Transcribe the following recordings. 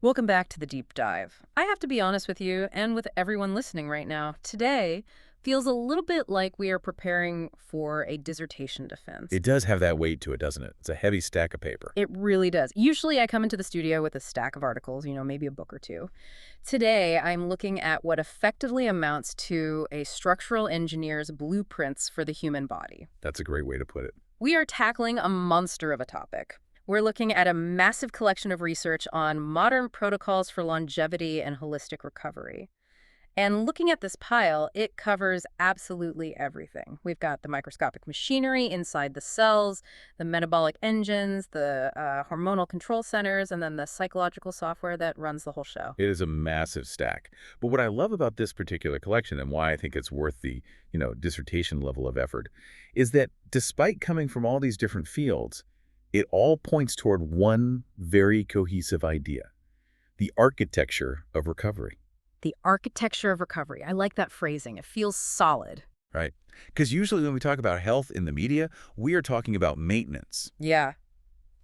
Welcome back to the deep dive. I have to be honest with you and with everyone listening right now. Today feels a little bit like we are preparing for a dissertation defense. It does have that weight to it, doesn't it? It's a heavy stack of paper. It really does. Usually I come into the studio with a stack of articles, maybe a book or two. Today I'm looking at what effectively amounts to a structural engineer's blueprints for the human body. That's a great way to put it. We are tackling a monster of a topic. We're looking at a massive collection of research on modern protocols for longevity and holistic recovery. And looking at this pile, it covers absolutely everything. We've got the microscopic machinery inside the cells, the metabolic engines, the hormonal control centers, and then the psychological software that runs the whole show. It is a massive stack. But what I love about this particular collection and why I think it's worth the, dissertation level of effort is that despite coming from all these different fields, it all points toward one very cohesive idea: the architecture of recovery. The architecture of recovery. I like that phrasing. It feels solid. Right. Because usually when we talk about health in the media, we are talking about maintenance. Yeah.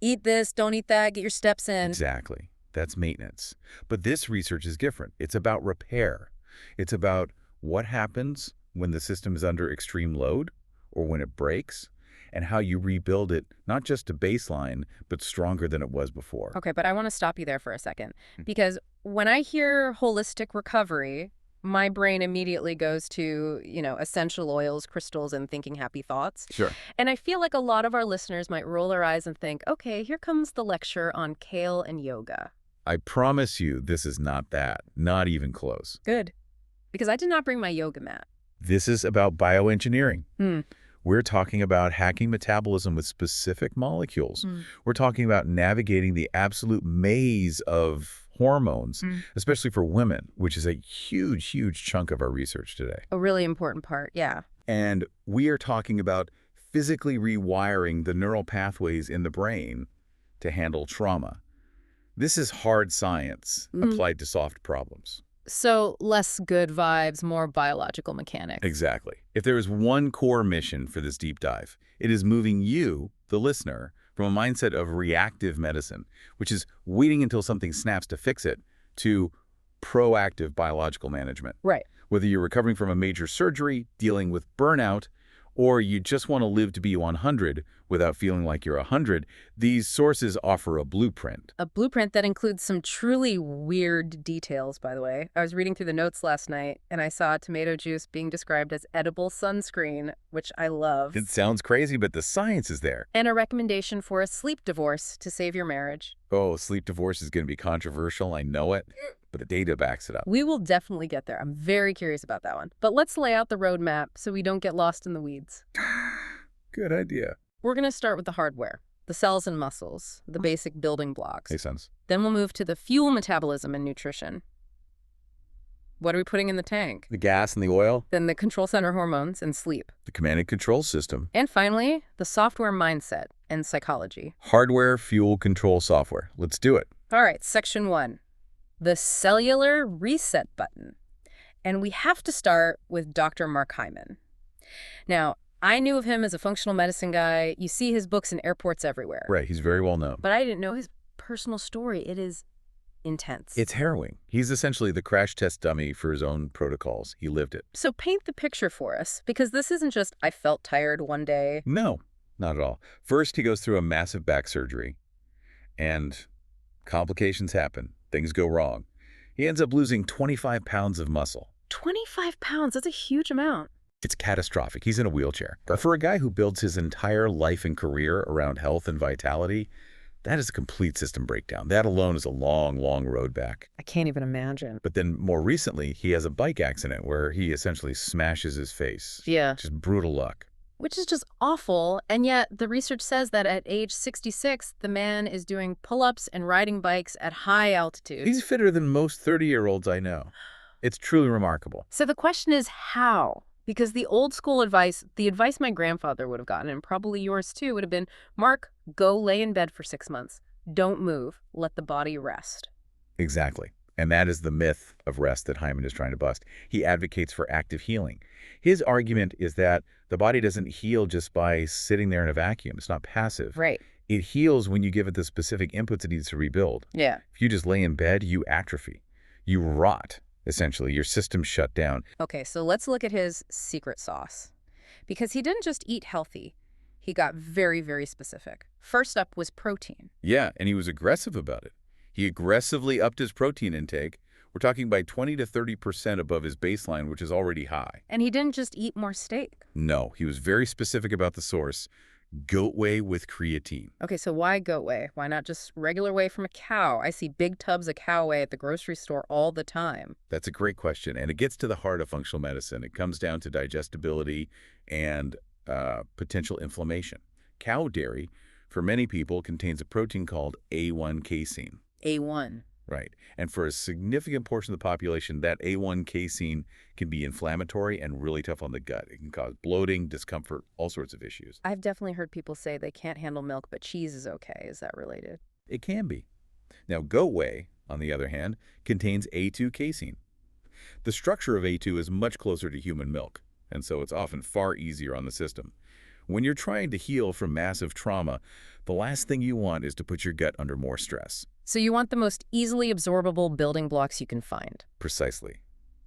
Eat this, don't eat that, get your steps in. Exactly. That's maintenance. But this research is different. It's about repair. It's about what happens when the system is under extreme load or when it breaks, and how you rebuild it, not just to baseline, but stronger than it was before. Okay, but I want to stop you there for a second, because when I hear holistic recovery, my brain immediately goes to, essential oils, crystals, and thinking happy thoughts. Sure. And I feel like a lot of our listeners might roll their eyes and think, okay, here comes the lecture on kale and yoga. I promise you this is not that, not even close. Good, because I did not bring my yoga mat. This is about bioengineering. Hmm. We're talking about hacking metabolism with specific molecules. We're talking about navigating the absolute maze of hormones, especially for women, which is a huge, huge chunk of our research today. A really important part, yeah. And we are talking about physically rewiring the neural pathways in the brain to handle trauma. This is hard science applied to soft problems. So less good vibes, more biological mechanics. Exactly. If there is one core mission for this deep dive, it is moving you, the listener, from a mindset of reactive medicine, which is waiting until something snaps to fix it, to proactive biological management. Right. Whether you're recovering from a major surgery, dealing with burnout, or you just want to live to be 100 without feeling like you're 100, these sources offer a blueprint. A blueprint that includes some truly weird details, by the way. I was reading through the notes last night, and I saw tomato juice being described as edible sunscreen, which I love. It sounds crazy, but the science is there. And a recommendation for a sleep divorce to save your marriage. Oh, sleep divorce is going to be controversial, I know it, but the data backs it up. We will definitely get there. I'm very curious about that one. But let's lay out the roadmap so we don't get lost in the weeds. Good idea. We're going to start with the hardware, the cells and muscles, the basic building blocks. Makes sense. Then we'll move to the fuel metabolism and nutrition. What are we putting in the tank? The gas and the oil. Then the control center hormones and sleep. The command and control system. And finally, the software mindset and psychology. Hardware, fuel, control, software. Let's do it. All right, section 1, the cellular reset button. And we have to start with Dr. Mark Hyman. Now, I knew of him as a functional medicine guy. You see his books in airports everywhere. Right, he's very well known. But I didn't know his personal story. It is intense. It's harrowing. He's essentially the crash test dummy for his own protocols. He lived it. So paint the picture for us, because this isn't just, I felt tired one day. No, not at all. First, he goes through a massive back surgery, and complications happen. Things go wrong. He ends up losing 25 pounds of muscle. 25 pounds, that's a huge amount. It's catastrophic. He's in a wheelchair. But for a guy who builds his entire life and career around health and vitality, that is a complete system breakdown. That alone is a long, long road back. I can't even imagine. But then more recently, he has a bike accident where he essentially smashes his face. Yeah. Just brutal luck. Which is just awful, and yet the research says that at age 66, the man is doing pull-ups and riding bikes at high altitude. He's fitter than most 30-year-olds I know. It's truly remarkable. So the question is how? Because the old school advice, the advice my grandfather would have gotten, and probably yours too, would have been, Mark, go lay in bed for 6 months. Don't move. Let the body rest. Exactly. And that is the myth of rest that Hyman is trying to bust. He advocates for active healing. His argument is that the body doesn't heal just by sitting there in a vacuum. It's not passive. Right. It heals when you give it the specific inputs it needs to rebuild. Yeah. If you just lay in bed, you atrophy. You rot, essentially. Your system's shut down. Okay, so let's look at his secret sauce. Because he didn't just eat healthy. He got very, very specific. First up was protein. Yeah, and he was aggressive about it. He aggressively upped his protein intake. We're talking by 20 to 30% above his baseline, which is already high. And he didn't just eat more steak. No, he was very specific about the source. Goat whey with creatine. Okay, so why goat whey? Why not just regular whey from a cow? I see big tubs of cow whey at the grocery store all the time. That's a great question, and it gets to the heart of functional medicine. It comes down to digestibility and potential inflammation. Cow dairy, for many people, contains a protein called A1 casein. A1. Right. And for a significant portion of the population, that A1 casein can be inflammatory and really tough on the gut. It can cause bloating, discomfort, all sorts of issues. I've definitely heard people say they can't handle milk, but cheese is okay. Is that related? It can be. Now, goat whey, on the other hand, contains A2 casein. The structure of A2 is much closer to human milk, and so it's often far easier on the system. When you're trying to heal from massive trauma, the last thing you want is to put your gut under more stress. So you want the most easily absorbable building blocks you can find. Precisely.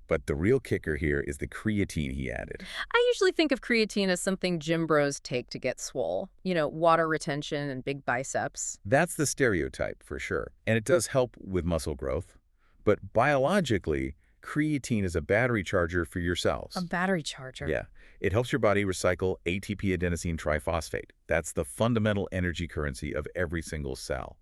But the real kicker here is the creatine he added. I usually think of creatine as something gym bros take to get swole. You know, water retention and big biceps. That's the stereotype, for sure. And it does help with muscle growth. But biologically, creatine is a battery charger for your cells. A battery charger. Yeah. It helps your body recycle ATP adenosine triphosphate. That's the fundamental energy currency of every single cell.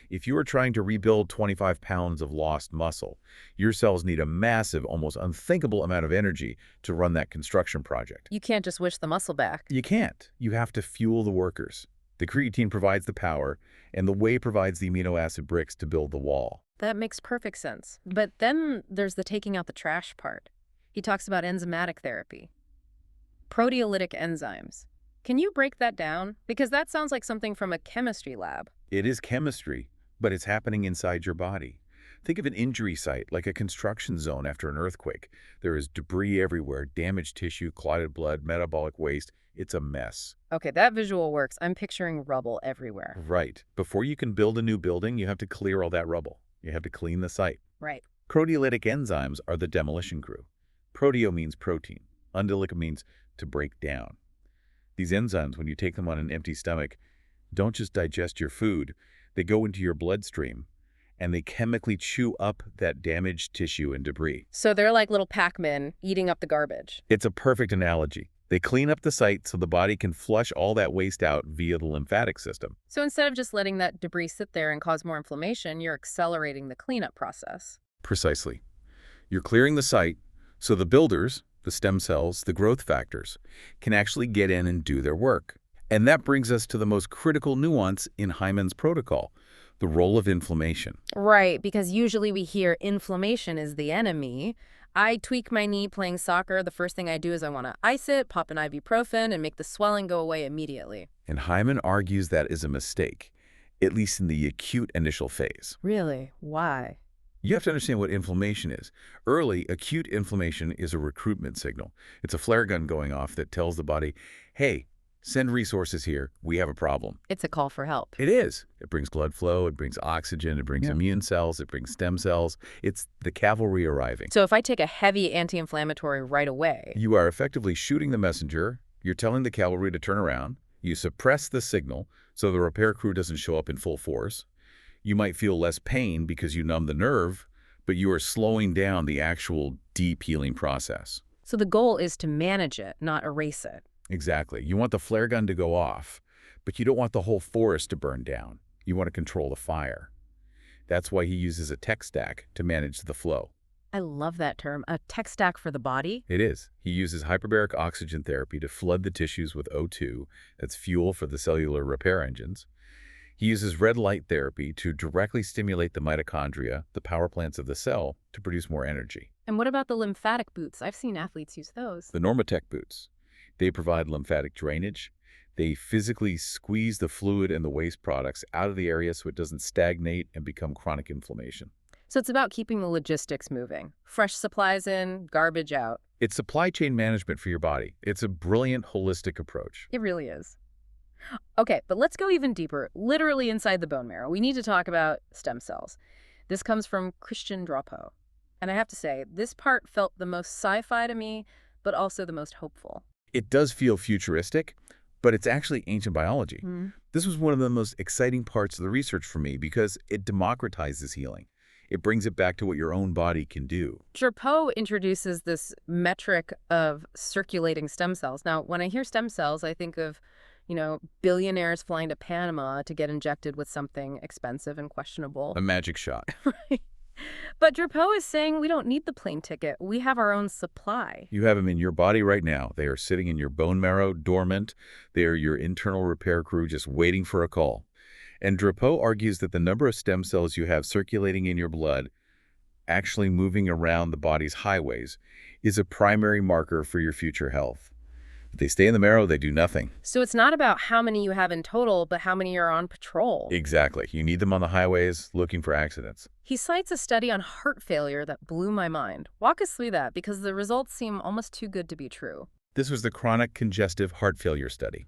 If you are trying to rebuild 25 pounds of lost muscle, your cells need a massive, almost unthinkable amount of energy to run that construction project. You can't just wish the muscle back. You can't. You have to fuel the workers. The creatine provides the power, and the whey provides the amino acid bricks to build the wall. That makes perfect sense. But then there's the taking out the trash part. He talks about enzymatic therapy. Proteolytic enzymes. Can you break that down? Because that sounds like something from a chemistry lab. It is chemistry, but it's happening inside your body. Think of an injury site, like a construction zone after an earthquake. There is debris everywhere, damaged tissue, clotted blood, metabolic waste. It's a mess. Okay, that visual works. I'm picturing rubble everywhere. Right. Before you can build a new building, you have to clear all that rubble. You have to clean the site. Right. Proteolytic enzymes are the demolition crew. Proteo means protein. Undylic means to break down. These enzymes, when you take them on an empty stomach, don't just digest your food. They go into your bloodstream, and they chemically chew up that damaged tissue and debris. So they're like little Pac-Men eating up the garbage. It's a perfect analogy. They clean up the site so the body can flush all that waste out via the lymphatic system. So instead of just letting that debris sit there and cause more inflammation, you're accelerating the cleanup process. Precisely. You're clearing the site so the builders, the stem cells, the growth factors, can actually get in and do their work. And that brings us to the most critical nuance in Hyman's protocol, the role of inflammation. Right, because usually we hear inflammation is the enemy. I tweak my knee playing soccer. The first thing I do is I want to ice it, pop an ibuprofen, and make the swelling go away immediately. And Hyman argues that is a mistake, at least in the acute initial phase. Really? Why? You have to understand what inflammation is. Early, acute inflammation is a recruitment signal. It's a flare gun going off that tells the body, hey, send resources here. We have a problem. It's a call for help. It is. It brings blood flow. It brings oxygen. It brings immune cells. It brings stem cells. It's the cavalry arriving. So if I take a heavy anti-inflammatory right away, You are effectively shooting the messenger. You're telling the cavalry to turn around. You suppress the signal so the repair crew doesn't show up in full force. You might feel less pain because you numb the nerve, but you are slowing down the actual deep healing process. so the goal is to manage it, not erase it. Exactly. You want the flare gun to go off, but you don't want the whole forest to burn down. You want to control the fire. That's why he uses a tech stack to manage the flow. I love that term, a tech stack for the body. It is. He uses hyperbaric oxygen therapy to flood the tissues with O2, that's fuel for the cellular repair engines. He uses red light therapy to directly stimulate the mitochondria, the power plants of the cell, to produce more energy. And what about the lymphatic boots? I've seen athletes use those. The Normatec boots, they provide lymphatic drainage. They physically squeeze the fluid and the waste products out of the area so it doesn't stagnate and become chronic inflammation. So it's about keeping the logistics moving. Fresh supplies in, garbage out. It's supply chain management for your body. It's a brilliant, holistic approach. It really is. Okay, but let's go even deeper, literally inside the bone marrow. We need to talk about stem cells. This comes from Christian Drapeau. And I have to say, this part felt the most sci-fi to me, but also the most hopeful. It does feel futuristic, but it's actually ancient biology. Hmm. This was one of the most exciting parts of the research for me because it democratizes healing. It brings it back to what your own body can do. Drapeau introduces this metric of circulating stem cells. Now, when I hear stem cells, I think of, billionaires flying to Panama to get injected with something expensive and questionable. A magic shot. Right. But Drapeau is saying we don't need the plane ticket. We have our own supply. You have them in your body right now. They are sitting in your bone marrow, dormant. They are your internal repair crew just waiting for a call. And Drapeau argues that the number of stem cells you have circulating in your blood, actually moving around the body's highways, is a primary marker for your future health. If they stay in the marrow, they do nothing. So it's not about how many you have in total, but how many are on patrol. Exactly. You need them on the highways looking for accidents. He cites a study on heart failure that blew my mind. Walk us through that, because the results seem almost too good to be true. This was the chronic congestive heart failure study.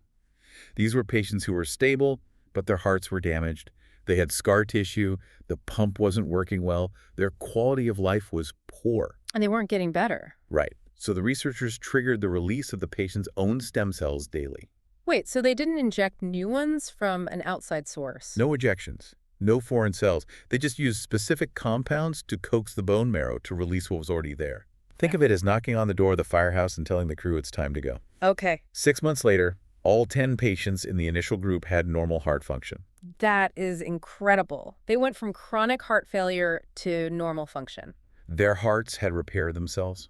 These were patients who were stable, but their hearts were damaged. They had scar tissue, the pump wasn't working well, their quality of life was poor. And they weren't getting better. Right. So the researchers triggered the release of the patient's own stem cells daily. Wait, so they didn't inject new ones from an outside source? No ejections, no foreign cells. They just used specific compounds to coax the bone marrow to release what was already there. Think of it as knocking on the door of the firehouse and telling the crew it's time to go. Okay. 6 months later, all 10 patients in the initial group had normal heart function. That is incredible. They went from chronic heart failure to normal function. Their hearts had repaired themselves.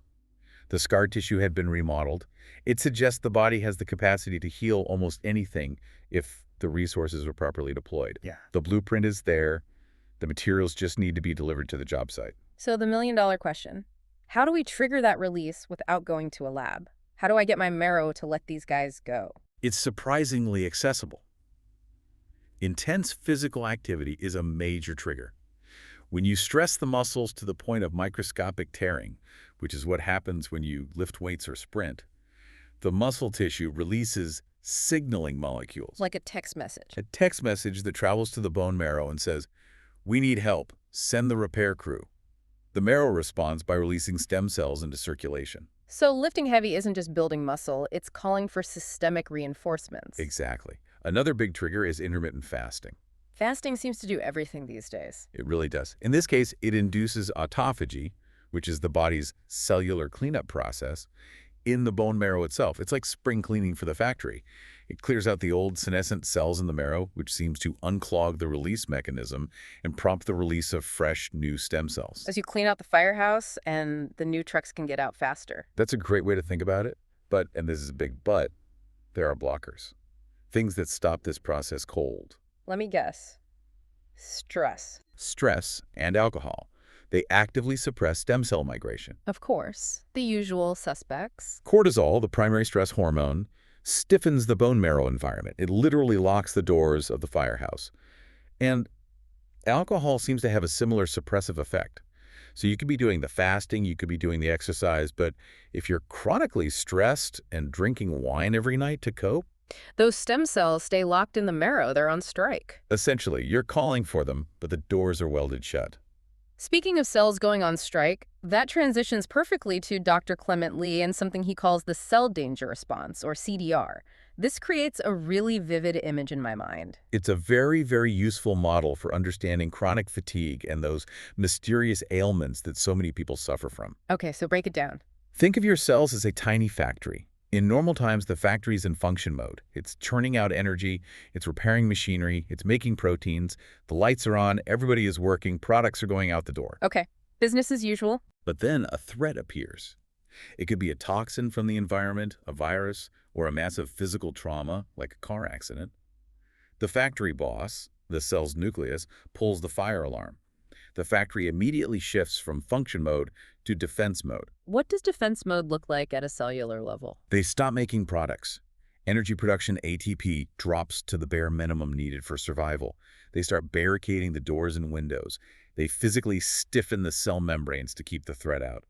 The scar tissue had been remodeled. It suggests the body has the capacity to heal almost anything if the resources are properly deployed. Yeah. The blueprint is there. The materials just need to be delivered to the job site. So the million-dollar question, how do we trigger that release without going to a lab? How do I get my marrow to let these guys go? It's surprisingly accessible. Intense physical activity is a major trigger. When you stress the muscles to the point of microscopic tearing, which is what happens when you lift weights or sprint, the muscle tissue releases signaling molecules. Like a text message. A text message that travels to the bone marrow and says, "We need help. Send the repair crew." The marrow responds by releasing stem cells into circulation. So lifting heavy isn't just building muscle, it's calling for systemic reinforcements. Exactly. Another big trigger is intermittent fasting. Fasting seems to do everything these days. It really does. In this case, it induces autophagy, which is the body's cellular cleanup process, in the bone marrow itself. It's like spring cleaning for the factory. It clears out the old senescent cells in the marrow, which seems to unclog the release mechanism and prompt the release of fresh, new stem cells. As you clean out the firehouse and the new trucks can get out faster. That's a great way to think about it. But, and this is a big but, there are blockers. Things that stop this process cold. Let me guess. Stress. Stress and alcohol. They actively suppress stem cell migration. Of course. The usual suspects. Cortisol, the primary stress hormone, stiffens the bone marrow environment. It literally locks the doors of the firehouse. And alcohol seems to have a similar suppressive effect. So you could be doing the fasting, you could be doing the exercise, but if you're chronically stressed and drinking wine every night to cope, Those stem cells stay locked in the marrow. They're on strike. essentially you're calling for them, but the doors are welded shut. Speaking of cells going on strike, that transitions perfectly to Dr. Clement Lee and something he calls the cell danger response, or CDR. This creates a really vivid image in my mind. It's a very, very useful model for understanding chronic fatigue and those mysterious ailments that so many people suffer from. Okay, so break it down. Think of your cells as a tiny factory. In normal times, the factory is in function mode. It's churning out energy, it's repairing machinery, it's making proteins, the lights are on, everybody is working, products are going out the door. Okay, business as usual. But then a threat appears. It could be a toxin from the environment, a virus, or a massive physical trauma, like a car accident. The factory boss, the cell's nucleus, pulls the fire alarm. The factory immediately shifts from function mode to defense mode. What does defense mode look like at a cellular level? They stop making products. Energy production, ATP, drops to the bare minimum needed for survival. They start barricading the doors and windows. They physically stiffen the cell membranes to keep the threat out.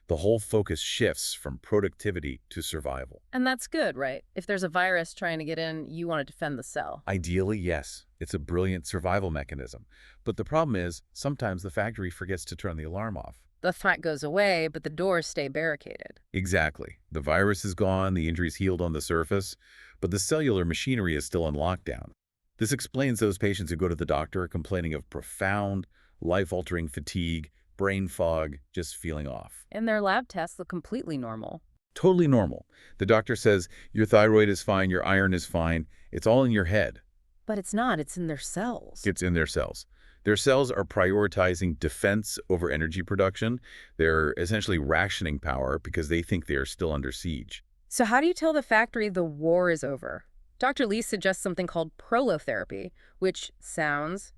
The whole focus shifts from productivity to survival. And that's good, right? If there's a virus trying to get in, you want to defend the cell. Ideally, yes, it's a brilliant survival mechanism. But the problem is, sometimes the factory forgets to turn the alarm off. The threat goes away, but the doors stay barricaded. Exactly. The virus is gone, the injury's healed on the surface, but the cellular machinery is still on lockdown. This explains those patients who go to the doctor complaining of profound, life-altering fatigue, brain fog, just feeling off. And their lab tests look completely normal. Totally normal. The doctor says, your thyroid is fine, your iron is fine, it's all in your head. But it's not, it's in their cells. It's in their cells. Their cells are prioritizing defense over energy production. They're essentially rationing power because they think they are still under siege. So how do you tell the factory the war is over? Dr. Lee suggests something called prolotherapy, which sounds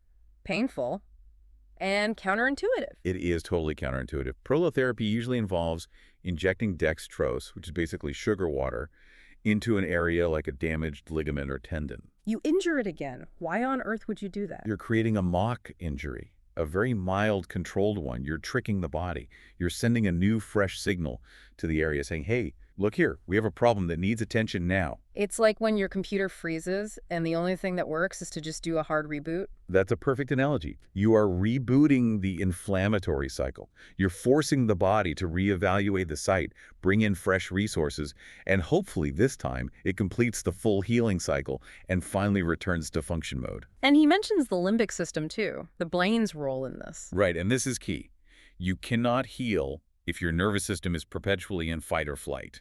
painful and counterintuitive. It is totally counterintuitive. Prolotherapy usually involves injecting dextrose, which is basically sugar water, into an area like a damaged ligament or tendon. You injure it again. Why on earth would you do that? You're creating a mock injury, a very mild, controlled one. You're tricking the body. You're sending a new, fresh signal to the area saying, hey, look here, we have a problem that needs attention now. It's like when your computer freezes and the only thing that works is to just do a hard reboot. That's a perfect analogy. You are rebooting the inflammatory cycle. You're forcing the body to reevaluate the site, bring in fresh resources, and hopefully this time it completes the full healing cycle and finally returns to function mode. And he mentions the limbic system too, the brain's role in this. Right, and this is key. You cannot heal if your nervous system is perpetually in fight or flight.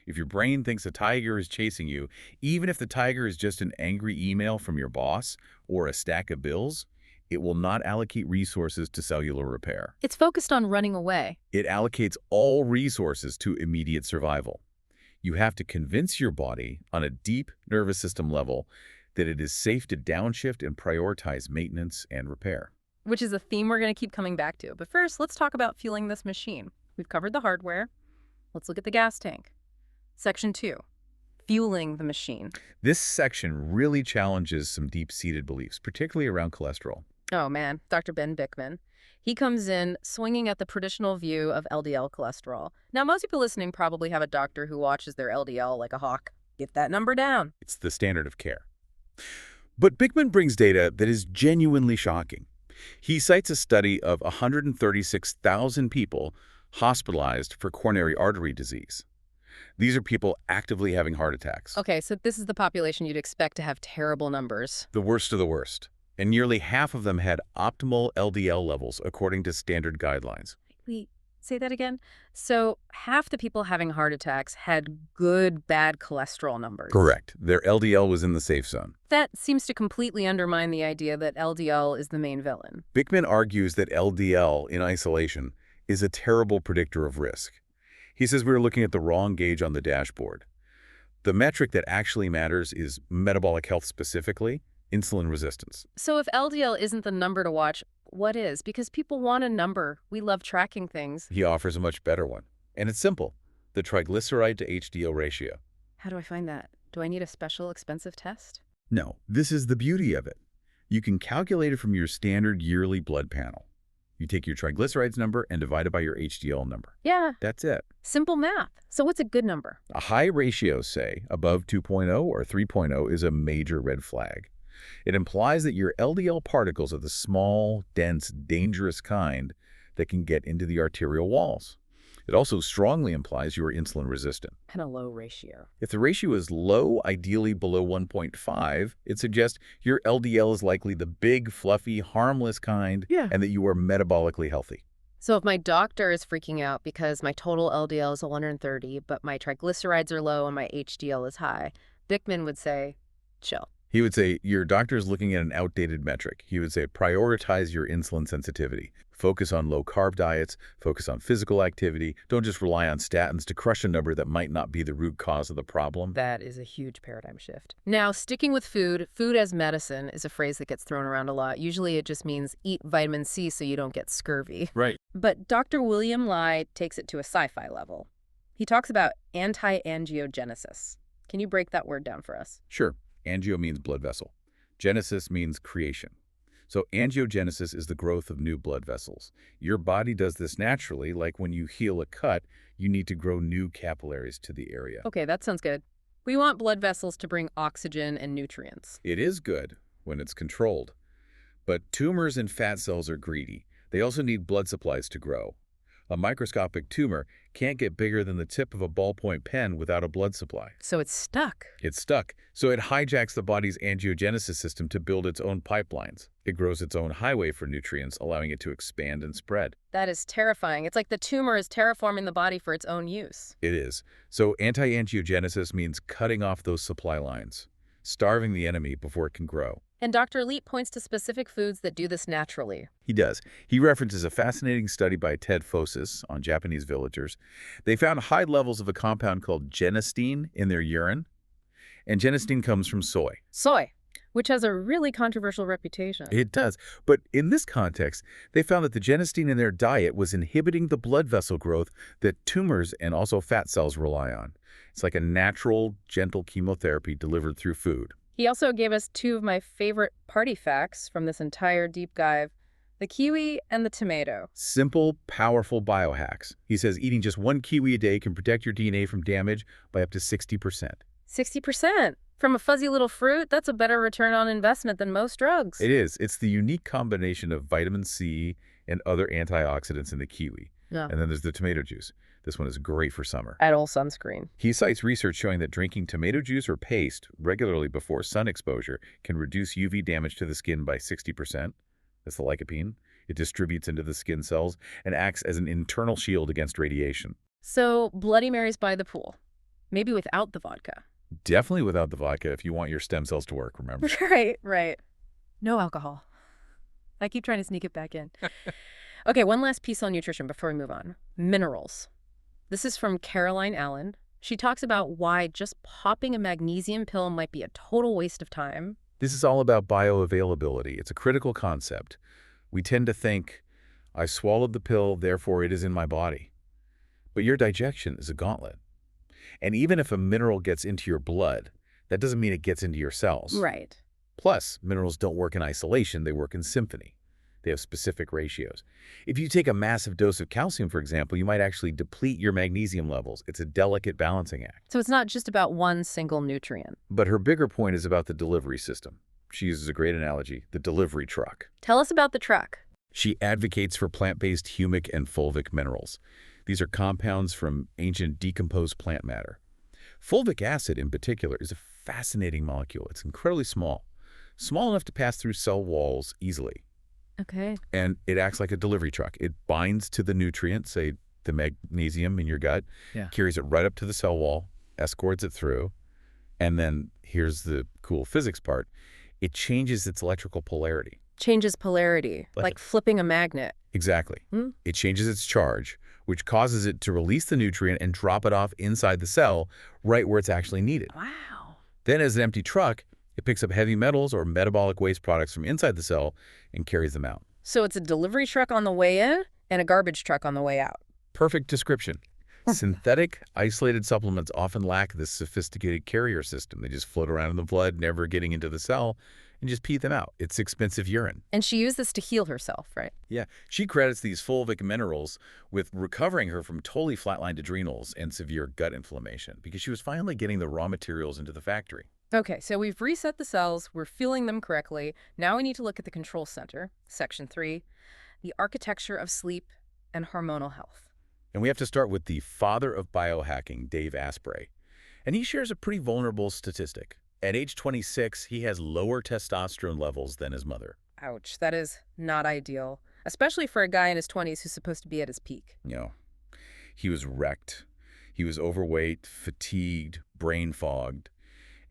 If your brain thinks a tiger is chasing you, even if the tiger is just an angry email from your boss or a stack of bills, it will not allocate resources to cellular repair. It's focused on running away. It allocates all resources to immediate survival. You have to convince your body on a deep nervous system level that it is safe to downshift and prioritize maintenance and repair. Which is a theme we're going to keep coming back to. But first, let's talk about fueling this machine. We've covered the hardware. Let's look at the gas tank. Section 2, fueling the machine. This section really challenges some deep-seated beliefs, particularly around cholesterol. Oh man, Dr. Ben Bikman. He comes in swinging at the traditional view of LDL cholesterol. Now, most people listening probably have a doctor who watches their LDL like a hawk. Get that number down. It's the standard of care. But Bikman brings data that is genuinely shocking. He cites a study of 136,000 people hospitalized for coronary artery disease. These are people actively having heart attacks. Okay, so this is the population you'd expect to have terrible numbers. The worst of the worst. And nearly half of them had optimal LDL levels according to standard guidelines. Wait, say that again? So half the people having heart attacks had good, bad cholesterol numbers. Correct. Their LDL was in the safe zone. That seems to completely undermine the idea that LDL is the main villain. Bikman argues that LDL in isolation is a terrible predictor of risk. He says we were looking at the wrong gauge on the dashboard. The metric that actually matters is metabolic health specifically, insulin resistance. So if LDL isn't the number to watch, what is? Because people want a number. We love tracking things. He offers a much better one. And it's simple, the triglyceride-to-HDL ratio. How do I find that? Do I need a special expensive test? No, this is the beauty of it. You can calculate it from your standard yearly blood panel. You take your triglycerides number and divide it by your HDL number. Yeah. That's it. Simple math. So what's a good number? A high ratio, say, above 2.0 or 3.0 is a major red flag. It implies that your LDL particles are the small, dense, dangerous kind that can get into the arterial walls. It also strongly implies you are insulin resistant. And a low ratio. If the ratio is low, ideally below 1.5, it suggests your LDL is likely the big, fluffy, harmless kind, and that you are metabolically healthy. So if my doctor is freaking out because my total LDL is 130, but my triglycerides are low and my HDL is high, Bikman would say, chill. He would say, your doctor is looking at an outdated metric. He would say, prioritize your insulin sensitivity. Focus on low-carb diets. Focus on physical activity. Don't just rely on statins to crush a number that might not be the root cause of the problem. That is a huge paradigm shift. Now, sticking with food, food as medicine is a phrase that gets thrown around a lot. Usually it just means eat vitamin C so you don't get scurvy. Right. But Dr. William Lai takes it to a sci-fi level. He talks about anti-angiogenesis. Can you break that word down for us? Sure. Angio means blood vessel. Genesis means creation. So angiogenesis is the growth of new blood vessels. Your body does this naturally, like when you heal a cut, you need to grow new capillaries to the area. Okay, that sounds good. We want blood vessels to bring oxygen and nutrients. It is good when it's controlled. But tumors and fat cells are greedy. They also need blood supplies to grow. A microscopic tumor can't get bigger than the tip of a ballpoint pen without a blood supply. So it's stuck. It's stuck, so it hijacks the body's angiogenesis system to build its own pipelines. It grows its own highway for nutrients, allowing it to expand and spread. That is terrifying. It's like the tumor is terraforming the body for its own use. It is. So anti-angiogenesis means cutting off those supply lines, starving the enemy before it can grow. And Dr. Leap points to specific foods that do this naturally. He does. He references a fascinating study by Ted Fosis on Japanese villagers. They found high levels of a compound called genistein in their urine, and genistein comes from soy. Soy, which has a really controversial reputation. It does. But in this context, they found that the genistein in their diet was inhibiting the blood vessel growth that tumors and also fat cells rely on. It's like a natural, gentle chemotherapy delivered through food. He also gave us two of my favorite party facts from this entire deep dive: the kiwi and the tomato. Simple, powerful biohacks. He says eating just one kiwi a day can protect your DNA from damage by up to 60%. 60%? From a fuzzy little fruit? That's a better return on investment than most drugs. It is. It's the unique combination of vitamin C and other antioxidants in the kiwi. Yeah. And then there's the tomato juice. This one is great for summer. Add all sunscreen. He cites research showing that drinking tomato juice or paste regularly before sun exposure can reduce UV damage to the skin by 60%. That's the lycopene. It distributes into the skin cells and acts as an internal shield against radiation. So, Bloody Marys by the pool. Maybe without the vodka. Definitely without the vodka if you want your stem cells to work, remember? Right. No alcohol. I keep trying to sneak it back in. Okay, one last piece on nutrition before we move on. Minerals. This is from Caroline Allen. She talks about why just popping a magnesium pill might be a total waste of time. This is all about bioavailability. It's a critical concept. We tend to think, I swallowed the pill, therefore it is in my body. But your digestion is a gauntlet. And even if a mineral gets into your blood, that doesn't mean it gets into your cells. Right. Plus, minerals don't work in isolation, they work in symphony. They have specific ratios. If you take a massive dose of calcium, for example, you might actually deplete your magnesium levels. It's a delicate balancing act. So it's not just about one single nutrient. But her bigger point is about the delivery system. She uses a great analogy, the delivery truck. Tell us about the truck. She advocates for plant-based humic and fulvic minerals. These are compounds from ancient decomposed plant matter. Fulvic acid, in particular, is a fascinating molecule. It's incredibly small enough to pass through cell walls easily. Okay. And it acts like a delivery truck. It binds to the nutrient, say the magnesium in your gut, carries it right up to the cell wall, escorts it through, and then here's the cool physics part. It changes its electrical polarity. Changes polarity, like flipping a magnet. Exactly. It changes its charge, which causes it to release the nutrient and drop it off inside the cell, right where it's actually needed. Wow. Then as an empty truck, it picks up heavy metals or metabolic waste products from inside the cell and carries them out. So it's a delivery truck on the way in and a garbage truck on the way out. Perfect description. Synthetic, isolated supplements often lack this sophisticated carrier system. They just float around in the blood, never getting into the cell, and just pee them out. It's expensive urine. And she used this to heal herself, right? Yeah. She credits these fulvic minerals with recovering her from totally flatlined adrenals and severe gut inflammation because she was finally getting the raw materials into the factory. Okay, so we've reset the cells, we're fueling them correctly. Now we need to look at the control center, section 3, the architecture of sleep and hormonal health. And we have to start with the father of biohacking, Dave Asprey. And he shares a pretty vulnerable statistic. At age 26, he has lower testosterone levels than his mother. Ouch, that is not ideal, especially for a guy in his 20s who's supposed to be at his peak. You know, he was wrecked. He was overweight, fatigued, brain fogged.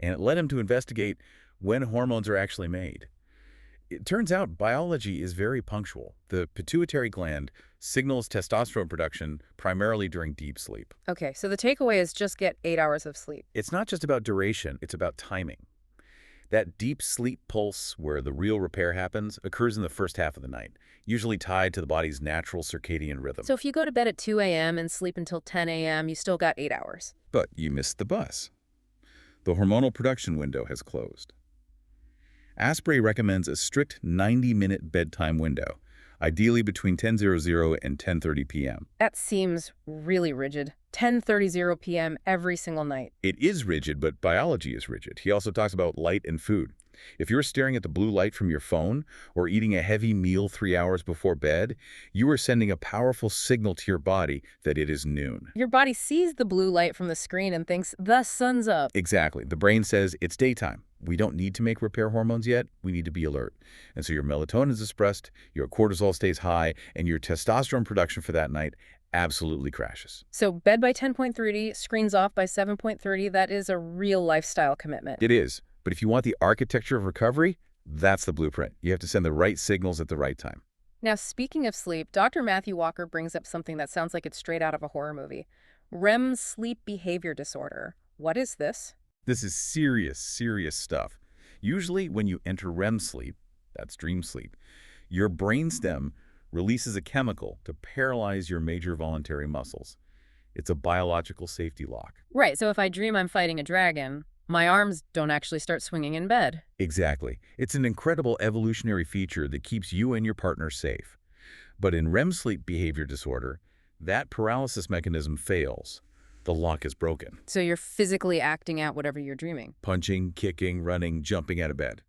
And it led him to investigate when hormones are actually made. It turns out biology is very punctual. The pituitary gland signals testosterone production primarily during deep sleep. Okay, so the takeaway is just get 8 hours of sleep. It's not just about duration, it's about timing. That deep sleep pulse where the real repair happens occurs in the first half of the night, usually tied to the body's natural circadian rhythm. So if you go to bed at 2 a.m. and sleep until 10 a.m., you still got 8 hours. But you missed the bus. The hormonal production window has closed. Asprey recommends a strict 90-minute bedtime window, ideally between 10:00 and 10:30 p.m. That seems really rigid. 10:30 p.m. every single night. It is rigid, but biology is rigid. He also talks about light and food. If you're staring at the blue light from your phone or eating a heavy meal 3 hours before bed, you are sending a powerful signal to your body that it is noon. Your body sees the blue light from the screen and thinks, the sun's up. Exactly. The brain says it's daytime. We don't need to make repair hormones yet. We need to be alert. And so your melatonin is suppressed, your cortisol stays high, and your testosterone production for that night absolutely crashes. So bed by 10:30, screens off by 7:30, that is a real lifestyle commitment. It is. But if you want the architecture of recovery, that's the blueprint. You have to send the right signals at the right time. Now, speaking of sleep, Dr. Matthew Walker brings up something that sounds like it's straight out of a horror movie. REM sleep behavior disorder. What is this? This is serious, serious stuff. Usually when you enter REM sleep, that's dream sleep, your brainstem releases a chemical to paralyze your major voluntary muscles. It's a biological safety lock. Right, so if I dream I'm fighting a dragon, my arms don't actually start swinging in bed. Exactly. It's an incredible evolutionary feature that keeps you and your partner safe. But in REM sleep behavior disorder, that paralysis mechanism fails. The lock is broken. So you're physically acting out whatever you're dreaming. Punching, kicking, running, jumping out of bed.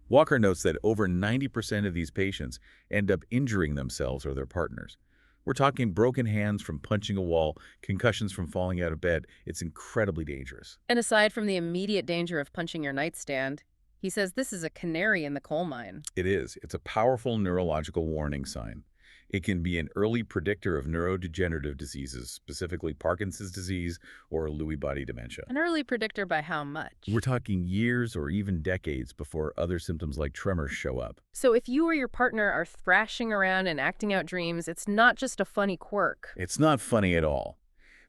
Walker notes that over 90% of these patients end up injuring themselves or their partners. We're talking broken hands from punching a wall, concussions from falling out of bed. It's incredibly dangerous. And aside from the immediate danger of punching your nightstand, he says this is a canary in the coal mine. It is. It's a powerful neurological warning sign. It can be an early predictor of neurodegenerative diseases, specifically Parkinson's disease or Lewy body dementia. An early predictor by how much? We're talking years or even decades before other symptoms like tremors show up. So if you or your partner are thrashing around and acting out dreams, it's not just a funny quirk. It's not funny at all.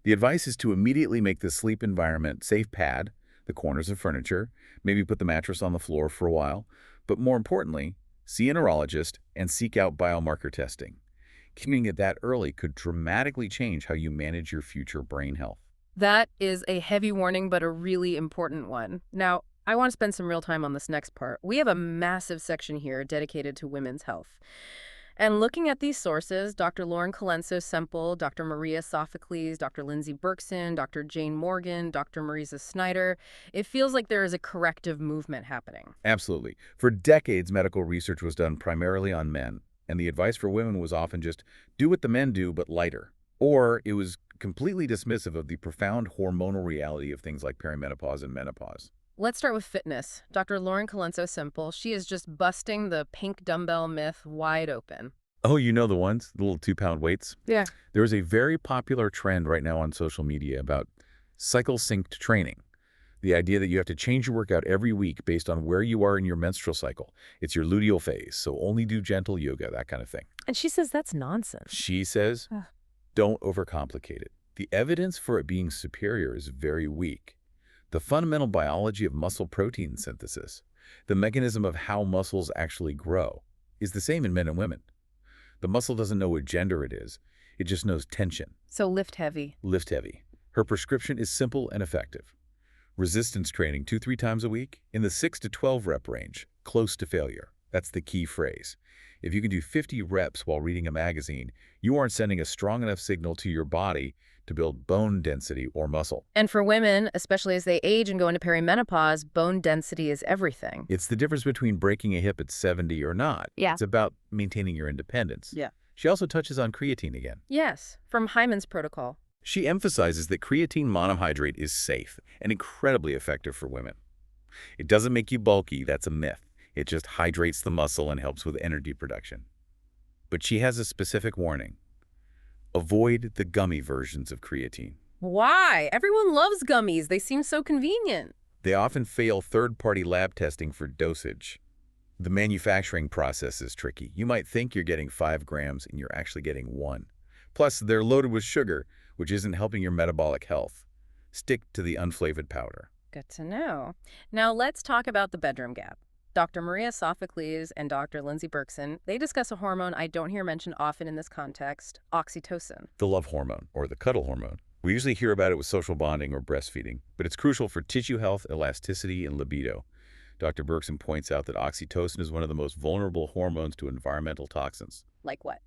The advice is to immediately make the sleep environment safe pad, the corners of furniture, maybe put the mattress on the floor for a while, but more importantly, see a neurologist and seek out biomarker testing. Coming it that early could dramatically change how you manage your future brain health. That is a heavy warning, but a really important one. Now, I want to spend some real time on this next part. We have a massive section here dedicated to women's health. And looking at these sources, Dr. Lauren Colenso-Semple, Dr. Maria Sophocles, Dr. Lindsay Berkson, Dr. Jane Morgan, Dr. Marisa Snyder, it feels like there is a corrective movement happening. Absolutely. For decades, medical research was done primarily on men, and the advice for women was often just do what the men do, but lighter. Or it was completely dismissive of the profound hormonal reality of things like perimenopause and menopause. Let's start with fitness. Dr. Lauren Colenso-Semple, she is just busting the pink dumbbell myth wide open. Oh, you know the ones? The little 2-pound weights? Yeah. There is a very popular trend right now on social media about cycle-synced training. The idea that you have to change your workout every week based on where you are in your menstrual cycle. It's your luteal phase, so only do gentle yoga, that kind of thing. And she says that's nonsense. She says, don't overcomplicate it. The evidence for it being superior is very weak. The fundamental biology of muscle protein synthesis, the mechanism of how muscles actually grow, is the same in men and women. The muscle doesn't know what gender it is. It just knows tension. So lift heavy. Lift heavy. Her prescription is simple and effective. Resistance training 2-3 times a week in the 6 to 12 rep range, close to failure. That's the key phrase. If you can do 50 reps while reading a magazine, you aren't sending a strong enough signal to your body to build bone density or muscle. And for women, especially as they age and go into perimenopause, bone density is everything. It's the difference between breaking a hip at 70 or not. Yeah. It's about maintaining your independence. Yeah. She also touches on creatine again. Yes, from Hyman's protocol. She emphasizes that creatine monohydrate is safe and incredibly effective for women. It doesn't make you bulky, that's a myth. It just hydrates the muscle and helps with energy production. But she has a specific warning. Avoid the gummy versions of creatine. Why? Everyone loves gummies. They seem so convenient. They often fail third-party lab testing for dosage. The manufacturing process is tricky. You might think you're getting 5 grams and you're actually getting 1. Plus, they're loaded with sugar, which isn't helping your metabolic health. Stick to the unflavored powder. Good to know. Now let's talk about the bedroom gap. Dr. Maria Sophocles and Dr. Lindsay Berkson, they discuss a hormone I don't hear mentioned often in this context, oxytocin. The love hormone, or the cuddle hormone. We usually hear about it with social bonding or breastfeeding, but it's crucial for tissue health, elasticity, and libido. Dr. Berkson points out that oxytocin is one of the most vulnerable hormones to environmental toxins. Like what?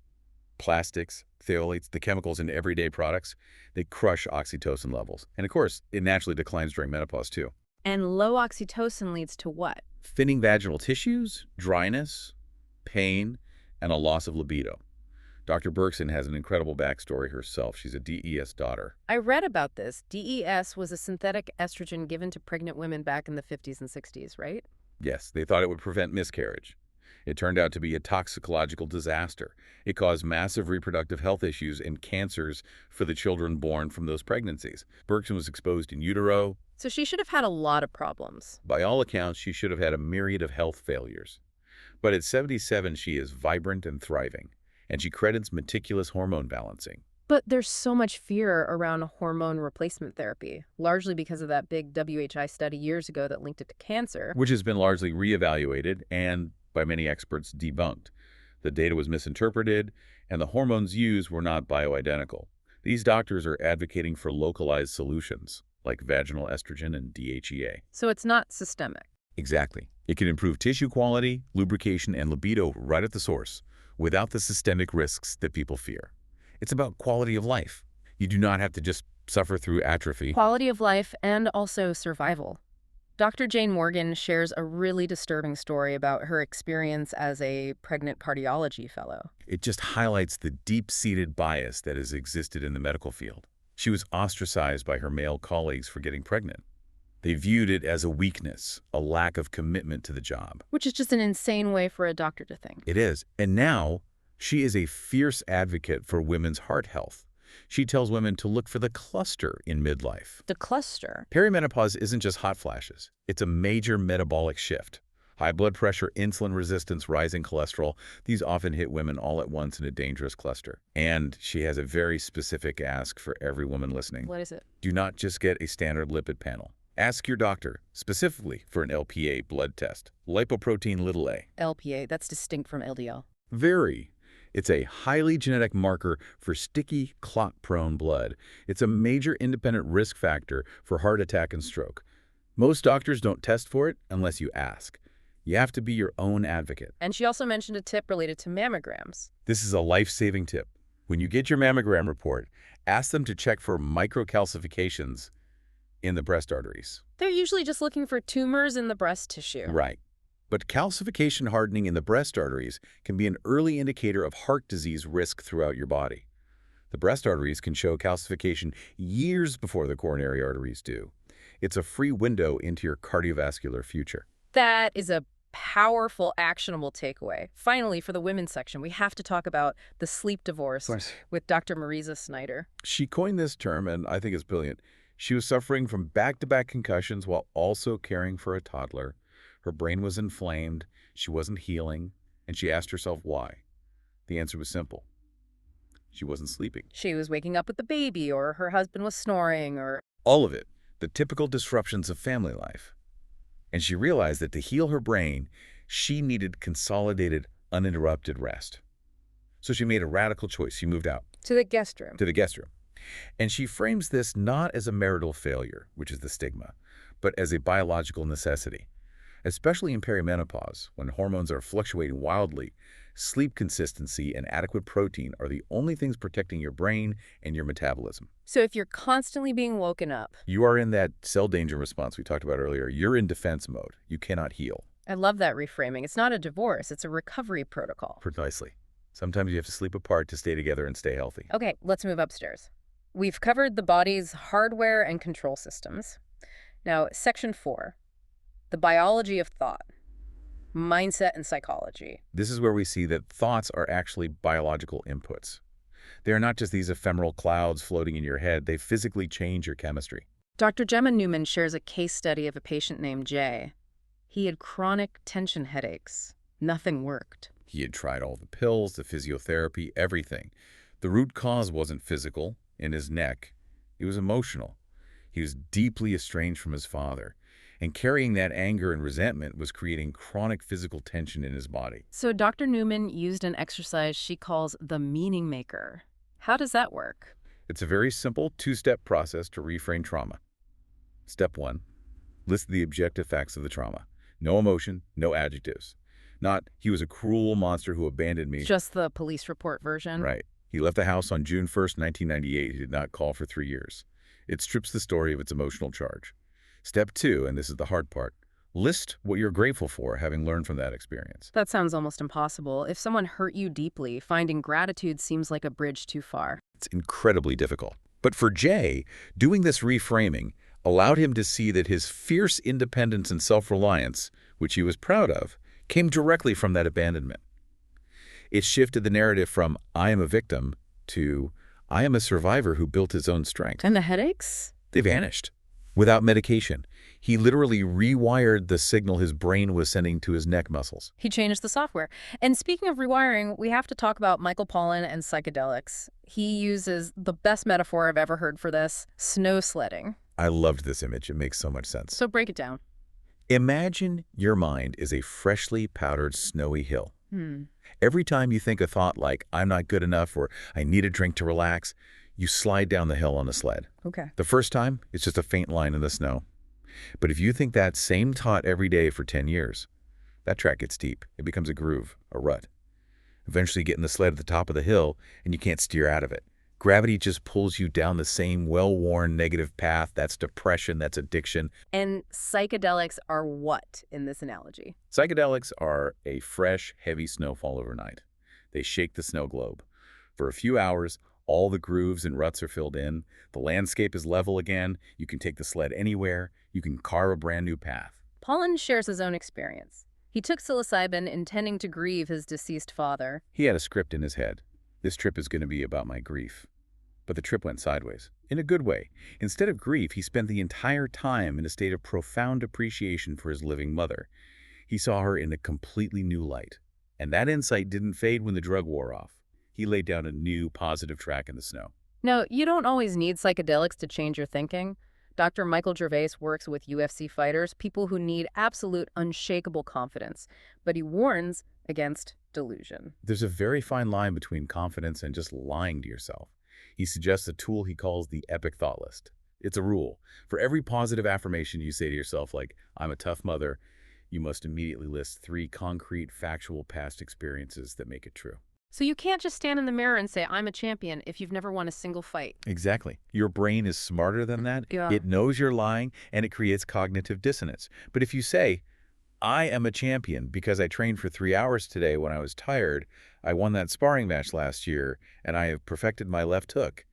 Plastics, phthalates, the chemicals in everyday products, they crush oxytocin levels. And of course, it naturally declines during menopause too. And low oxytocin leads to what? Thinning vaginal tissues, dryness, pain, and a loss of libido. Dr. Berkson has an incredible backstory herself. She's a DES daughter. I read about this. DES was a synthetic estrogen given to pregnant women back in the 50s and 60s, right? Yes, they thought it would prevent miscarriage. It turned out to be a toxicological disaster. It caused massive reproductive health issues and cancers for the children born from those pregnancies. Berkson was exposed in utero. So she should have had a lot of problems. By all accounts, she should have had a myriad of health failures. But at 77, she is vibrant and thriving, and she credits meticulous hormone balancing. But there's so much fear around hormone replacement therapy, largely because of that big WHI study years ago that linked it to cancer. Which has been largely reevaluated and, by many experts, debunked. The data was misinterpreted, and the hormones used were not bioidentical. These doctors are advocating for localized solutions, like vaginal estrogen and DHEA. So it's not systemic. Exactly. It can improve tissue quality, lubrication, and libido right at the source, without the systemic risks that people fear. It's about quality of life. You do not have to just suffer through atrophy. Quality of life and also survival. Dr. Jane Morgan shares a really disturbing story about her experience as a pregnant cardiology fellow. It just highlights the deep-seated bias that has existed in the medical field. She was ostracized by her male colleagues for getting pregnant. They viewed it as a weakness, a lack of commitment to the job. Which is just an insane way for a doctor to think. It is. And now, she is a fierce advocate for women's heart health. She tells women to look for the cluster in midlife. The cluster? Perimenopause isn't just hot flashes. It's a major metabolic shift. High blood pressure, insulin resistance, rising cholesterol, these often hit women all at once in a dangerous cluster. And she has a very specific ask for every woman listening. What is it? Do not just get a standard lipid panel. Ask your doctor, specifically for an LPA blood test, lipoprotein(a). LPA, that's distinct from LDL. Very. It's a highly genetic marker for sticky, clot-prone blood. It's a major independent risk factor for heart attack and stroke. Most doctors don't test for it unless you ask. You have to be your own advocate. And she also mentioned a tip related to mammograms. This is a life-saving tip. When you get your mammogram report, ask them to check for microcalcifications in the breast arteries. They're usually just looking for tumors in the breast tissue. Right. But calcification hardening in the breast arteries can be an early indicator of heart disease risk throughout your body. The breast arteries can show calcification years before the coronary arteries do. It's a free window into your cardiovascular future. That is a powerful, actionable takeaway. Finally, for the women's section, we have to talk about the sleep divorce with Dr. Marisa Snyder. She coined this term, and I think it's brilliant. She was suffering from back-to-back concussions while also caring for a toddler. Her brain was inflamed, she wasn't healing, and she asked herself why. The answer was simple. She wasn't sleeping. She was waking up with the baby, or her husband was snoring, or... All of it, the typical disruptions of family life. And she realized that to heal her brain, she needed consolidated, uninterrupted rest. So she made a radical choice. She moved out. To the guest room. To the guest room. And she frames this not as a marital failure, which is the stigma, but as a biological necessity. Especially in perimenopause, when hormones are fluctuating wildly, sleep consistency and adequate protein are the only things protecting your brain and your metabolism. So if you're constantly being woken up... You are in that cell danger response we talked about earlier. You're in defense mode. You cannot heal. I love that reframing. It's not a divorce. It's a recovery protocol. Precisely. Sometimes you have to sleep apart to stay together and stay healthy. Okay, let's move upstairs. We've covered the body's hardware and control systems. Now, section 4. The biology of thought, mindset and psychology. This is where we see that thoughts are actually biological inputs. They are not just these ephemeral clouds floating in your head. They physically change your chemistry. Dr. Gemma Newman shares a case study of a patient named Jay. He had chronic tension headaches. Nothing worked. He had tried all the pills, the physiotherapy, everything. The root cause wasn't physical in his neck. It was emotional. He was deeply estranged from his father. And carrying that anger and resentment was creating chronic physical tension in his body. So Dr. Newman used an exercise she calls the meaning maker. How does that work? It's a very simple two-step process to reframe trauma. Step 1, list the objective facts of the trauma. No emotion, no adjectives. Not, he was a cruel monster who abandoned It's me. just the police report version. Right. He left the house on June 1st, 1998. He did not call for 3 years. It strips the story of its emotional charge. Step 2, and this is the hard part, list what you're grateful for having learned from that experience. That sounds almost impossible. If someone hurt you deeply, finding gratitude seems like a bridge too far. It's incredibly difficult. But for Jay, doing this reframing allowed him to see that his fierce independence and self-reliance, which he was proud of, came directly from that abandonment. It shifted the narrative from, I am a victim, to, I am a survivor who built his own strength. And the headaches? They vanished. Without medication, he literally rewired the signal his brain was sending to his neck muscles. He changed the software. And speaking of rewiring, we have to talk about Michael Pollan and psychedelics. He uses the best metaphor I've ever heard for this, snow sledding. I loved this image. It makes so much sense. So break it down. Imagine your mind is a freshly powdered snowy hill. Hmm. Every time you think a thought like, I'm not good enough, or I need a drink to relax, you slide down the hill on a sled. Okay. The first time, it's just a faint line in the snow. But if you think that same thought every day for 10 years, that track gets deep. It becomes a groove, a rut. Eventually you get in the sled at the top of the hill, and you can't steer out of it. Gravity just pulls you down the same well-worn negative path. That's depression, that's addiction. And psychedelics are what in this analogy? Psychedelics are a fresh, heavy snowfall overnight. They shake the snow globe. For a few hours, all the grooves and ruts are filled in. The landscape is level again. You can take the sled anywhere. You can carve a brand new path. Pollan shares his own experience. He took psilocybin intending to grieve his deceased father. He had a script in his head. This trip is going to be about my grief. But the trip went sideways, in a good way. Instead of grief, he spent the entire time in a state of profound appreciation for his living mother. He saw her in a completely new light. And that insight didn't fade when the drug wore off. He laid down a new, positive track in the snow. No, you don't always need psychedelics to change your thinking. Dr. Michael Gervais works with UFC fighters, people who need absolute, unshakable confidence. But he warns against delusion. There's a very fine line between confidence and just lying to yourself. He suggests a tool he calls the epic thought list. It's a rule. For every positive affirmation you say to yourself, like, I'm a tough mother, you must immediately list 3 concrete, factual past experiences that make it true. So you can't just stand in the mirror and say, I'm a champion, if you've never won a single fight. Exactly. Your brain is smarter than that. Yeah. It knows you're lying, and it creates cognitive dissonance. But if you say, I am a champion because I trained for 3 hours today when I was tired, I won that sparring match last year, and I have perfected my left hook,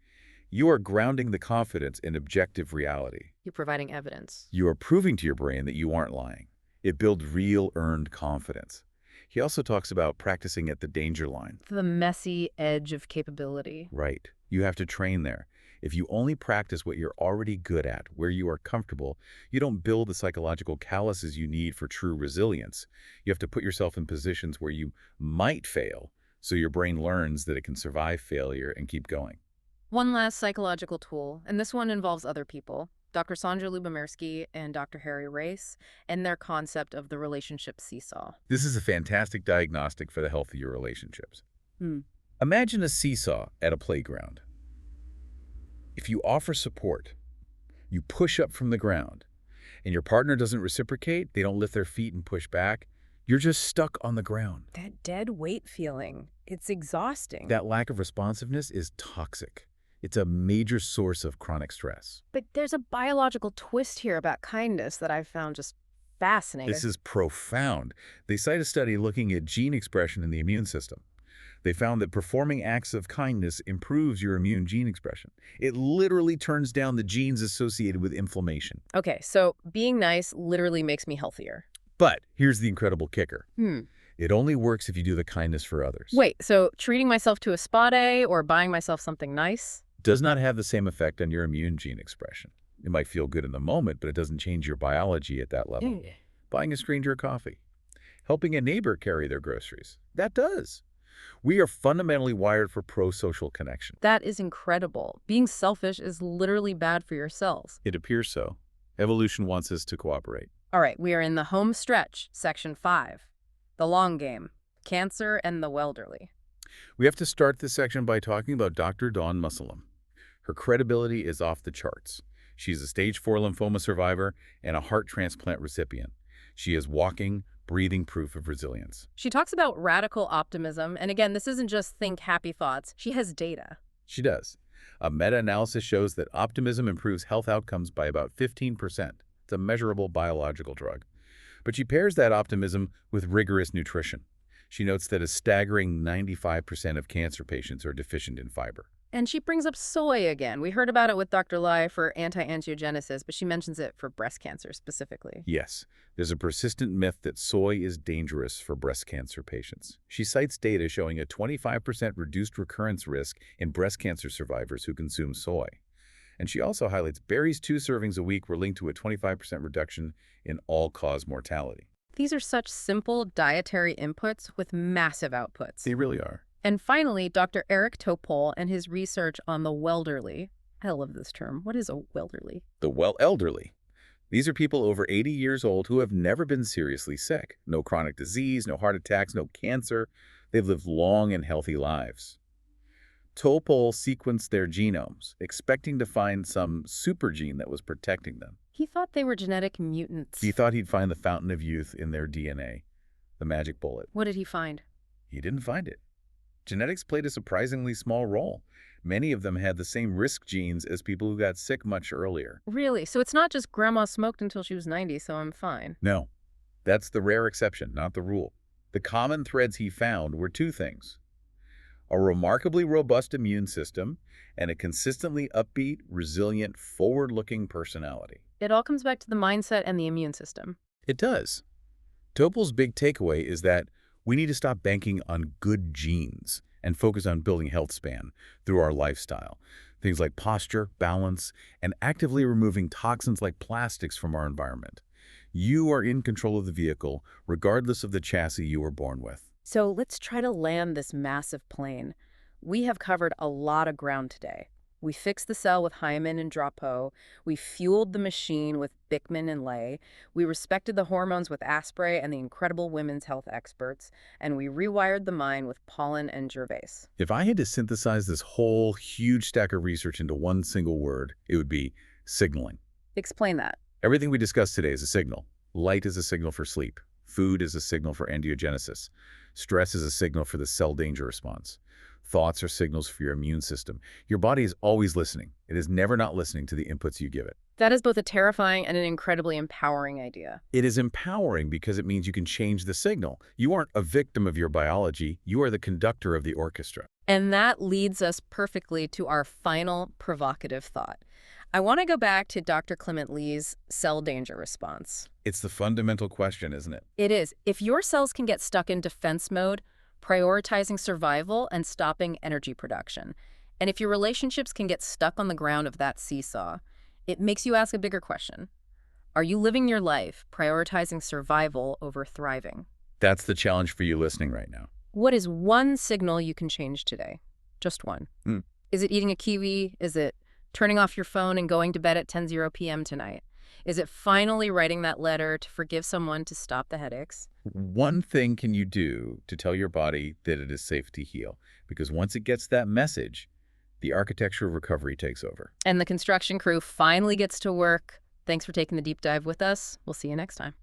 you are grounding the confidence in objective reality. You're providing evidence. You are proving to your brain that you aren't lying. It builds real earned confidence. He also talks about practicing at the danger line. The messy edge of capability. Right. You have to train there. If you only practice what you're already good at, where you are comfortable, you don't build the psychological calluses you need for true resilience. You have to put yourself in positions where you might fail, so your brain learns that it can survive failure and keep going. One last psychological tool, and this one involves other people. Dr. Sandra Lubomirsky and Dr. Harry Race, and their concept of the relationship seesaw. This is a fantastic diagnostic for the health of your relationships. Hmm. Imagine a seesaw at a playground. If you offer support, you push up from the ground, and your partner doesn't reciprocate, they don't lift their feet and push back, you're just stuck on the ground. That dead weight feeling, it's exhausting. That lack of responsiveness is toxic. It's a major source of chronic stress. But there's a biological twist here about kindness that I've found just fascinating. This is profound. They cite a study looking at gene expression in the immune system. They found that performing acts of kindness improves your immune gene expression. It literally turns down the genes associated with inflammation. Okay, so being nice literally makes me healthier. But here's the incredible kicker. Hmm. It only works if you do the kindness for others. Wait, so treating myself to a spa day or buying myself something nice? Does not have the same effect on your immune gene expression. It might feel good in the moment, but it doesn't change your biology at that level. Buying a stranger a coffee. Helping a neighbor carry their groceries. That does. We are fundamentally wired for pro-social connection. That is incredible. Being selfish is literally bad for your cells. It appears so. Evolution wants us to cooperate. All right, we are in the home stretch, section 5. The long game. Cancer and the elderly. We have to start this section by talking about Dr. Dawn Mussallem. Her credibility is off the charts. She's a stage 4 lymphoma survivor and a heart transplant recipient. She is walking, breathing proof of resilience. She talks about radical optimism, and again, this isn't just think happy thoughts. She has data. She does. A meta-analysis shows that optimism improves health outcomes by about 15%. It's a measurable biological drug. But she pairs that optimism with rigorous nutrition. She notes that a staggering 95% of cancer patients are deficient in fiber. And she brings up soy again. We heard about it with Dr. Lai for anti-angiogenesis, but she mentions it for breast cancer specifically. Yes, there's a persistent myth that soy is dangerous for breast cancer patients. She cites data showing a 25% reduced recurrence risk in breast cancer survivors who consume soy. And she also highlights berries 2 servings a week were linked to a 25% reduction in all-cause mortality. These are such simple dietary inputs with massive outputs. They really are. And finally, Dr. Eric Topol and his research on the welderly. I love this term. What is a welderly? The well-elderly. These are people over 80 years old who have never been seriously sick. No chronic disease, no heart attacks, no cancer. They've lived long and healthy lives. Topol sequenced their genomes, expecting to find some super gene that was protecting them. He thought they were genetic mutants. He thought he'd find the fountain of youth in their DNA, the magic bullet. What did he find? He didn't find it. Genetics played a surprisingly small role. Many of them had the same risk genes as people who got sick much earlier. Really? So it's not just grandma smoked until she was 90, so I'm fine. No, that's the rare exception, not the rule. The common threads he found were 2 things: a remarkably robust immune system and a consistently upbeat, resilient, forward-looking personality. It all comes back to the mindset and the immune system. It does. Topol's big takeaway is that we need to stop banking on good genes and focus on building health span through our lifestyle. Things like posture, balance, and actively removing toxins like plastics from our environment. You are in control of the vehicle, regardless of the chassis you were born with. So let's try to land this massive plane. We have covered a lot of ground today. We fixed the cell with Hyman and Drapeau. We fueled the machine with Bikman and Lay. We respected the hormones with Asprey and the incredible women's health experts. And we rewired the mind with Pollen and Gervais. If I had to synthesize this whole huge stack of research into one single word, it would be signaling. Explain that. Everything we discussed today is a signal. Light is a signal for sleep. Food is a signal for angiogenesis. Stress is a signal for the cell danger response. Thoughts are signals for your immune system. Your body is always listening. It is never not listening to the inputs you give it. That is both a terrifying and an incredibly empowering idea. It is empowering because it means you can change the signal. You aren't a victim of your biology. You are the conductor of the orchestra. And that leads us perfectly to our final provocative thought. I want to go back to Dr. Clement Lee's cell danger response. It's the fundamental question, isn't it? It is. If your cells can get stuck in defense mode, prioritizing survival and stopping energy production, and if your relationships can get stuck on the ground of that seesaw, it makes you ask a bigger question. Are you living your life prioritizing survival over thriving? That's the challenge for you listening right now. What is one signal you can change today? Just one. Is it eating a kiwi? Is it turning off your phone and going to bed at 10:00 p.m. tonight? Is it finally writing that letter to forgive someone to stop the headaches? One thing can you do to tell your body that it is safe to heal? Because once it gets that message, the architecture of recovery takes over. And the construction crew finally gets to work. Thanks for taking the deep dive with us. We'll see you next time.